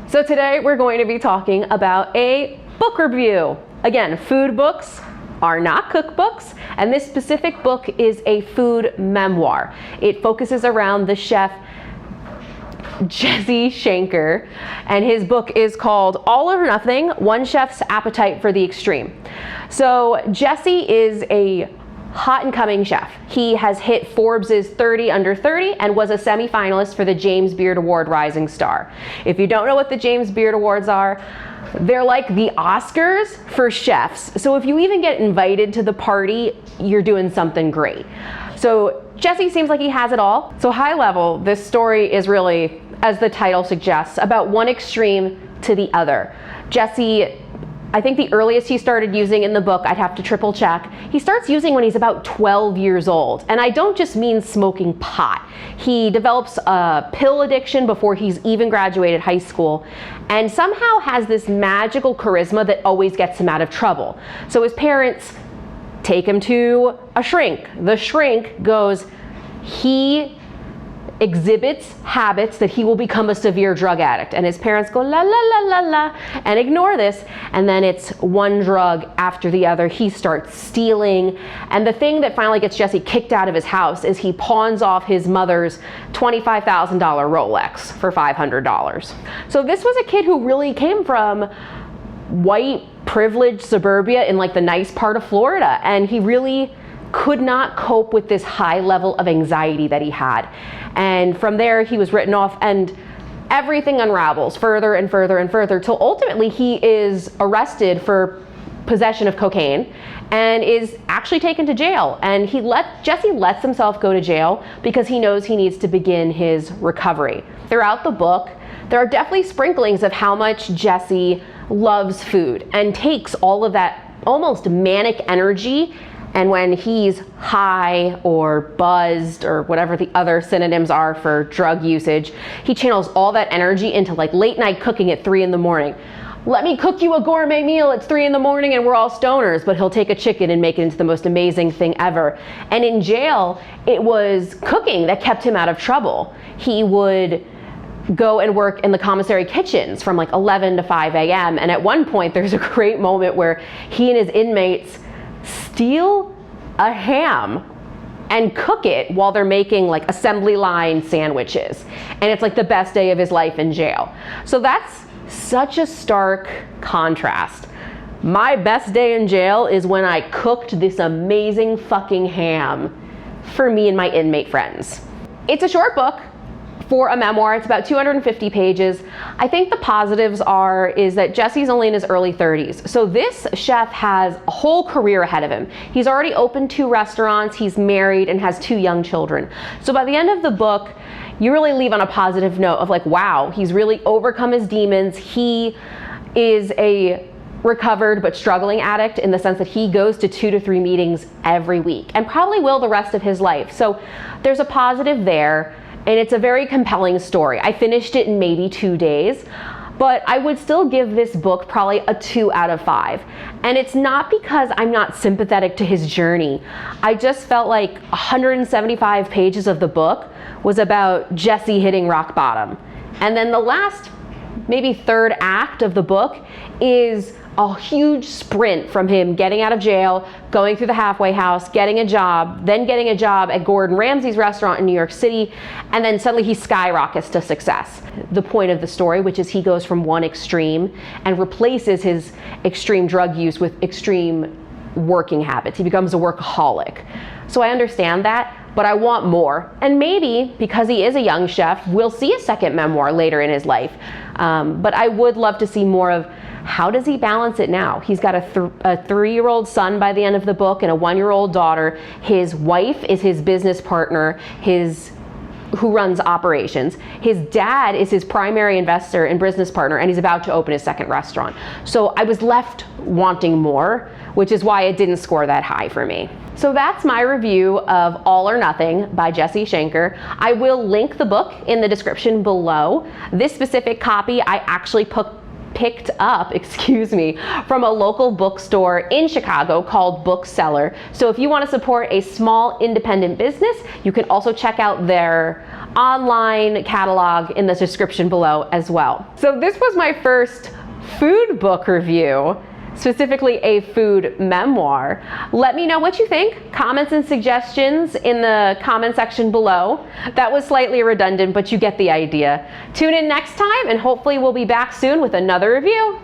So today we're going to be talking about a book review. Again, food books are not cookbooks, and this specific book is a food memoir. It focuses around the chef Jesse Schenker, and his book is called All or Nothing: One Chef's Appetite for the Extreme. So Jesse is a hot and coming chef. He has hit Forbes' 30 Under 30 and was a semi-finalist for the James Beard Award Rising Star. If you don't know what the James Beard Awards are, they're like the Oscars for chefs. So if you even get invited to the party, you're doing something great. So Jesse seems like he has it all. So high level, this story is really, as the title suggests, about one extreme to the other. Jesse, I think the earliest he started using in the book, I'd have to triple check, he starts using when he's about 12 years old. And I don't just mean smoking pot. He develops a pill addiction before he's even graduated high school, and somehow has this magical charisma that always gets him out of trouble. So his parents take him to a shrink. The shrink goes, he exhibits habits that he will become a severe drug addict, and his parents go la la la la la and ignore this, and then it's one drug after the other. He starts stealing, and the thing that finally gets Jesse kicked out of his house is he pawns off his mother's $25,000 Rolex for $500. So this was a kid who really came from white privileged suburbia in like the nice part of Florida, and he really could not cope with this high level of anxiety that he had. And from there, he was written off, and everything unravels further and further and further till ultimately he is arrested for possession of cocaine and is actually taken to jail. And Jesse lets himself go to jail because he knows he needs to begin his recovery. Throughout the book, there are definitely sprinklings of how much Jesse loves food and takes all of that almost manic energy, and when he's high or buzzed or whatever the other synonyms are for drug usage, he channels all that energy into like late night cooking at 3 in the morning. Let me cook you a gourmet meal at 3 in the morning and we're all stoners, but he'll take a chicken and make it into the most amazing thing ever. And in jail, it was cooking that kept him out of trouble. He would go and work in the commissary kitchens from like 11 to 5 a.m. And at one point, there's a great moment where he and his inmates steal a ham and cook it while they're making like assembly line sandwiches. And it's like the best day of his life in jail. So that's such a stark contrast. My best day in jail is when I cooked this amazing fucking ham for me and my inmate friends. It's a short book for a memoir. It's about 250 pages. I think the positives is that Jesse's only in his early 30s. So this chef has a whole career ahead of him. He's already opened 2 restaurants, he's married, and has 2 young children. So by the end of the book, you really leave on a positive note of like, wow, he's really overcome his demons. He is a recovered but struggling addict in the sense that he goes to 2 to 3 meetings every week and probably will the rest of his life. So there's a positive there. And it's a very compelling story. I finished it in maybe 2 days, but I would still give this book probably a 2 out of 5. And it's not because I'm not sympathetic to his journey. I just felt like 175 pages of the book was about Jesse hitting rock bottom. And then the last, maybe 3rd act of the book is a huge sprint from him getting out of jail, going through the halfway house, getting a job, then getting a job at Gordon Ramsay's restaurant in New York City, and then suddenly he skyrockets to success. The point of the story, which is he goes from one extreme and replaces his extreme drug use with extreme working habits. He becomes a workaholic. So I understand that, but I want more. And maybe, because he is a young chef, we'll see a second memoir later in his life. But I would love to see more of how does he balance it now? He's got a 3-year-old son by the end of the book and a 1-year-old daughter. His wife is his business partner, who runs operations. His dad is his primary investor and business partner, and he's about to open his 2nd restaurant. So I was left wanting more, which is why it didn't score that high for me. So that's my review of All or Nothing by Jesse Schenker. I will link the book in the description below. This specific copy I actually picked up, from a local bookstore in Chicago called Book Cellar. So if you want to support a small independent business, you can also check out their online catalog in the description below as well. So this was my first food book review, specifically a food memoir. Let me know what you think. Comments and suggestions in the comment section below. That was slightly redundant, but you get the idea. Tune in next time, and hopefully we'll be back soon with another review.